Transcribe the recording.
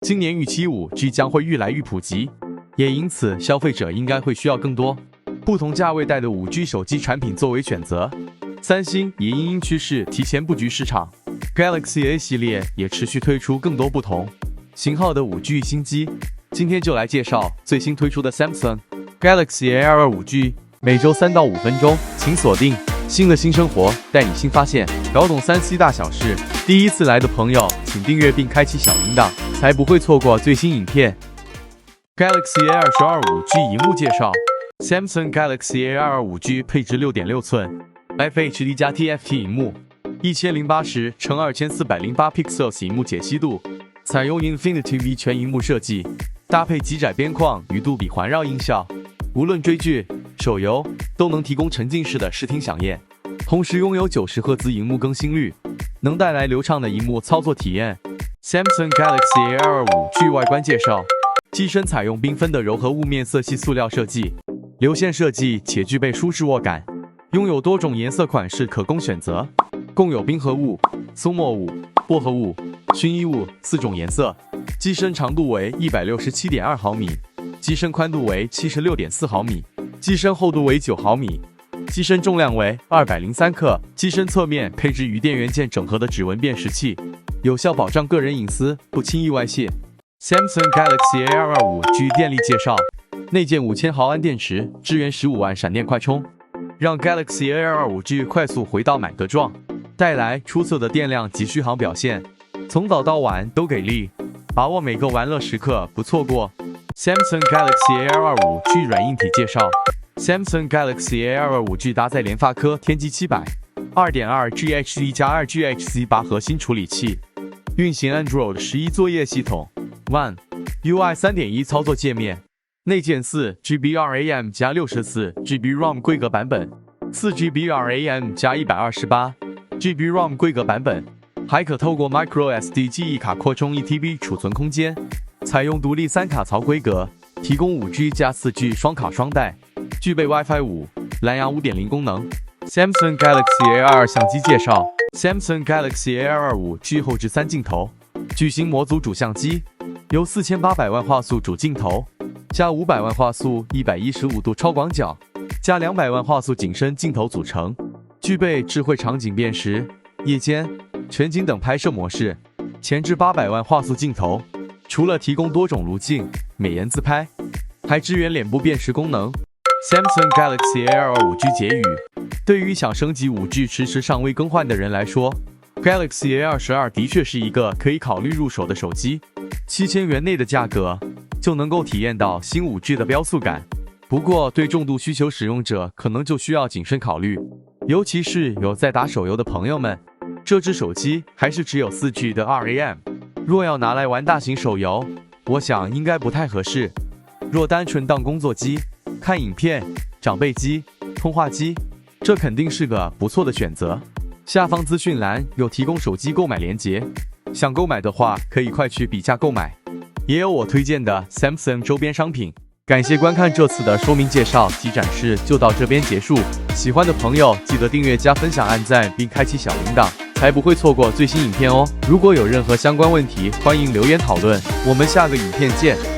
今年预期 5G 将会愈来愈普及，也因此消费者应该会需要更多不同价位带的 5G 手机产品作为选择。三星也因趋势提前布局市场 ，Galaxy A 系列也持续推出更多不同型号的 5G 新机。今天就来介绍最新推出的 Samsung Galaxy A22 5G。每周3到5分钟，请锁定新的新生活，带你新发现，搞懂3C 大小事。第一次来的朋友，请订阅并开启小铃铛，才不会错过最新影片。Galaxy A22 5G 荧幕介绍 ：Samsung Galaxy A22 5G 配置6.6寸 FHD 加 TFT 荧幕，1080×2408 pixels 荧幕解析度，采用 Infinity V 全荧幕设计，搭配极窄边框与杜比环绕音效，无论追剧、手游都能提供沉浸式的视听享宴，同时拥有90赫兹荧幕更新率，能带来流畅的荧幕操作体验。Samsung Galaxy A22 5G 外观介绍：机身采用缤纷的柔和雾面色系塑料设计，流线设计且具备舒适握感，拥有多种颜色款式可供选择，共有冰河雾、松墨雾、薄荷雾、薰衣雾4种颜色。机身长度为 167.2 毫米，机身宽度为 76.4 毫米。机身厚度为9毫米，机身重量为203克。机身侧面配置与电源键整合的指纹辨识器，有效保障个人隐私，不轻易外泄。Samsung Galaxy A22 5G 电力介绍：内建5000毫安电池，支援15万闪电快充，让 Galaxy A22 5G 快速回到满格状，带来出色的电量及续航表现，从早到晚都给力，把握每个玩乐时刻，不错过。Samsung Galaxy A22 5G 软硬体介绍：Samsung Galaxy A22 5G 搭载联发科天玑700 2.2GHz 加 2GHz 8核心处理器，运行 Android 11作业系统 One UI 3.1 操作界面，内建4GB RAM 加64GB ROM 规格版本，4GB RAM 加128GB ROM 规格版本，还可透过 microSD 记忆卡扩充 1TB 储存空间。采用独立3卡槽规格，提供 5G 加 4G 双卡双待，具备 WiFi 5、蓝牙 5.0 功能。Samsung Galaxy A22 相机介绍： Samsung Galaxy A22 5G 后置3镜头巨型模组主相机，由4800万画素主镜头加500万画素115度超广角加200万画素景深镜头组成，具备智慧场景辨识、夜间、全景等拍摄模式。前置800万画素镜头，除了提供多种路径美颜自拍，还支援脸部辨识功能。Samsung Galaxy A22 5G 结语：对于想升级 5G 迟迟尚未更换的人来说， Galaxy A22 的确是一个可以考虑入手的手机。7000元内的价格就能够体验到新 5G 的飙速感。不过对重度需求使用者可能就需要谨慎考虑，尤其是有在打手游的朋友们，这只手机还是只有 4G 的 RAM。若要拿来玩大型手游，我想应该不太合适。若单纯当工作机、看影片、长辈机、通话机，这肯定是个不错的选择。下方资讯栏有提供手机购买链接，想购买的话可以快去比价购买。也有我推荐的 Samsung 周边商品。感谢观看这次的说明介绍及展示，就到这边结束。喜欢的朋友记得订阅、加分享、按赞并开启小铃铛，才不会错过最新影片哦。如果有任何相关问题，欢迎留言讨论。我们下个影片见。